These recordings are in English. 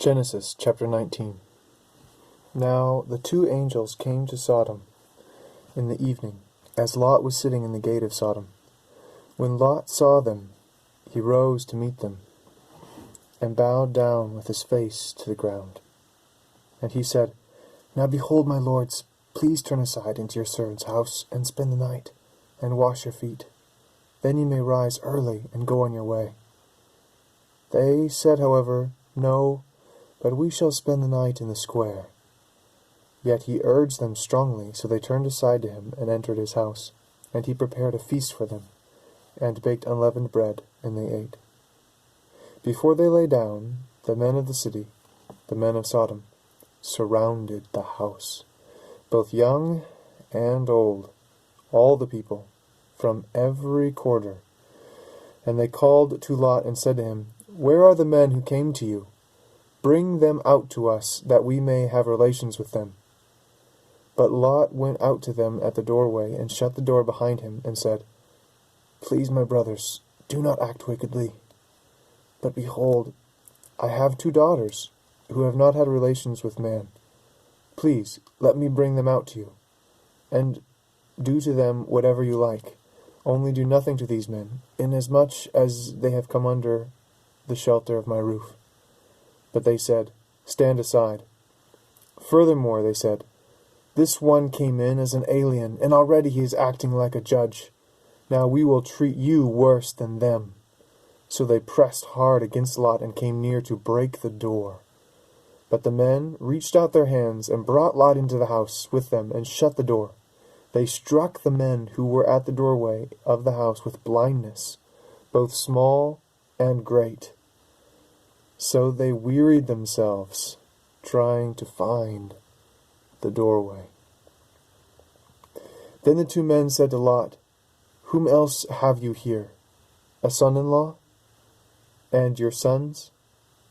Genesis chapter 19. Now the two angels came to Sodom in the evening, as Lot was sitting in the gate of Sodom. When Lot saw them, he rose to meet them, and bowed down with his face to the ground. And he said, Now behold, my lords, please turn aside into your servant's house, and spend the night, and wash your feet. Then you may rise early, and go on your way. They said, however, No, but we shall spend the night in the square. Yet he urged them strongly, so they turned aside to him and entered his house. And he prepared a feast for them, and baked unleavened bread, and they ate. Before they lay down, the men of the city, the men of Sodom, surrounded the house, both young and old, all the people, from every quarter. And they called to Lot and said to him, Where are the men who came to you? Bring them out to us, that we may have relations with them. But Lot went out to them at the doorway, and shut the door behind him, and said, Please, my brothers, do not act wickedly. But behold, I have 2 daughters, who have not had relations with man. Please, let me bring them out to you, and do to them whatever you like. Only do nothing to these men, inasmuch as they have come under the shelter of my roof. But they said, Stand aside. Furthermore, they said, This one came in as an alien, and already he is acting like a judge. Now we will treat you worse than them. So they pressed hard against Lot and came near to break the door. But the men reached out their hands and brought Lot into the house with them and shut the door. They struck the men who were at the doorway of the house with blindness, both small and great. So they wearied themselves trying to find the doorway. Then the 2 men said to Lot, Whom else have you here? A son-in-law? And your sons?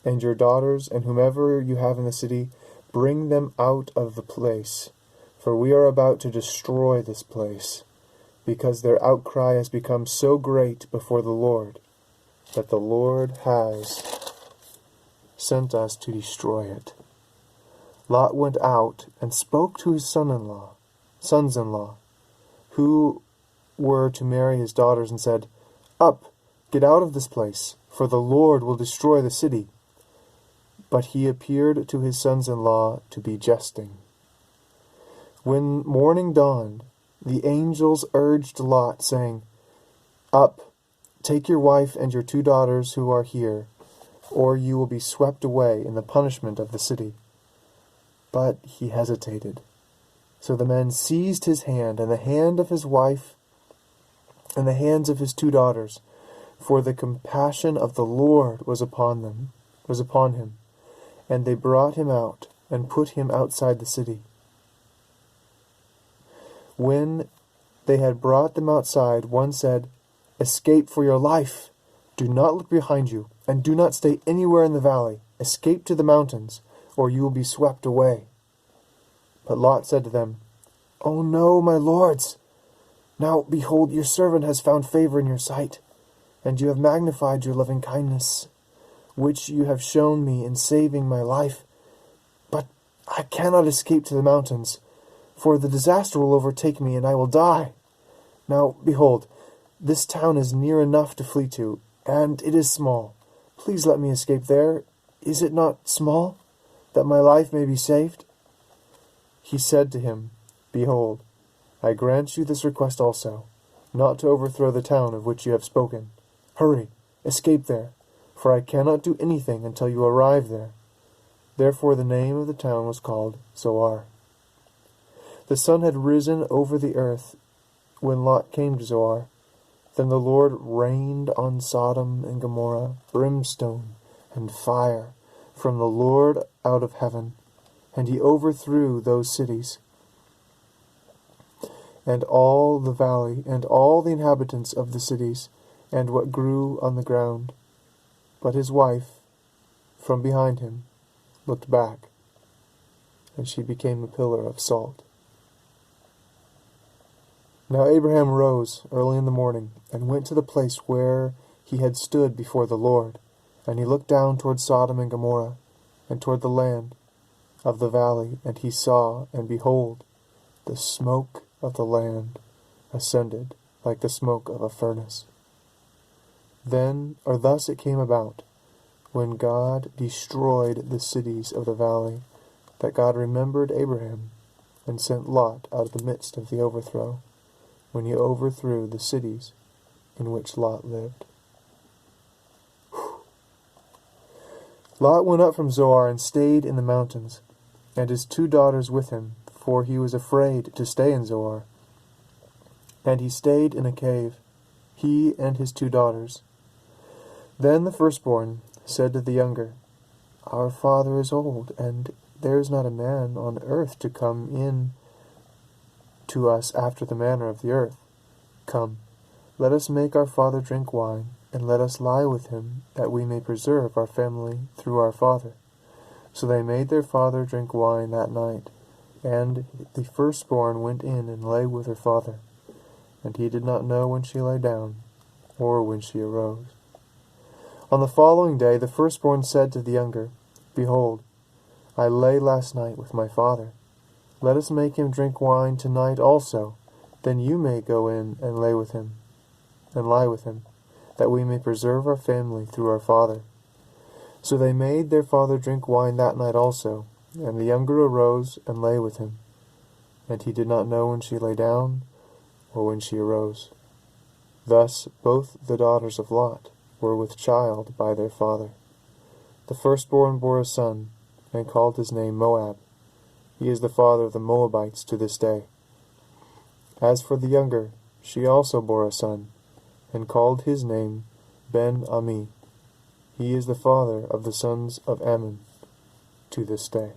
And your daughters? And whomever you have in the city, bring them out of the place. For we are about to destroy this place, because their outcry has become so great before the Lord, that the Lord has sent us to destroy it. Lot went out and spoke to his sons-in-law, who were to marry his daughters, and said, Up, get out of this place, for the Lord will destroy the city. But he appeared to his sons-in-law to be jesting. When morning dawned, the angels urged Lot, saying, Up, take your wife and your 2 daughters who are here, or you will be swept away in the punishment of the city. But he hesitated. So the men seized his hand, and the hand of his wife, and the hands of his 2 daughters, for the compassion of the Lord was upon him. And they brought him out, and put him outside the city. When they had brought them outside, one said, Escape for your life. Do not look behind you, and do not stay anywhere in the valley. Escape to the mountains, or you will be swept away. But Lot said to them, Oh no, my lords! Now, behold, your servant has found favor in your sight, and you have magnified your loving kindness, which you have shown me in saving my life. But I cannot escape to the mountains, for the disaster will overtake me, and I will die. Now, behold, this town is near enough to flee to, and it is small. Please let me escape there. Is it not small, that my life may be saved? He said to him, Behold, I grant you this request also, not to overthrow the town of which you have spoken. Hurry, escape there, for I cannot do anything until you arrive there. Therefore the name of the town was called Zoar. The sun had risen over the earth when Lot came to Zoar. Then the Lord rained on Sodom and Gomorrah brimstone and fire from the Lord out of heaven, and he overthrew those cities, and all the valley, and all the inhabitants of the cities, and what grew on the ground. But his wife, from behind him, looked back, and she became a pillar of salt. Now Abraham rose early in the morning, and went to the place where he had stood before the Lord. And he looked down toward Sodom and Gomorrah, and toward the land of the valley, and he saw, and behold, the smoke of the land ascended like the smoke of a furnace. Thus it came about, when God destroyed the cities of the valley, that God remembered Abraham, and sent Lot out of the midst of the overthrow, when he overthrew the cities in which Lot lived. Lot went up from Zoar and stayed in the mountains, and his 2 daughters with him, for he was afraid to stay in Zoar. And he stayed in a cave, he and his 2 daughters. Then the firstborn said to the younger, Our father is old, and there is not a man on earth to come in to us after the manner of the earth. Come, let us make our father drink wine, and let us lie with him, that we may preserve our family through our father. So they made their father drink wine that night, and the firstborn went in and lay with her father. And he did not know when she lay down, or when she arose. On the following day the firstborn said to the younger, Behold, I lay last night with my father. Let us make him drink wine tonight also, then you may go in and lie with him, that we may preserve our family through our father. So they made their father drink wine that night also, and the younger arose and lay with him. And he did not know when she lay down, or when she arose. Thus both the daughters of Lot were with child by their father. The firstborn bore a son, and called his name Moab. He is the father of the Moabites to this day. As for the younger, she also bore a son, and called his name Ben-Ammi. He is the father of the sons of Ammon to this day.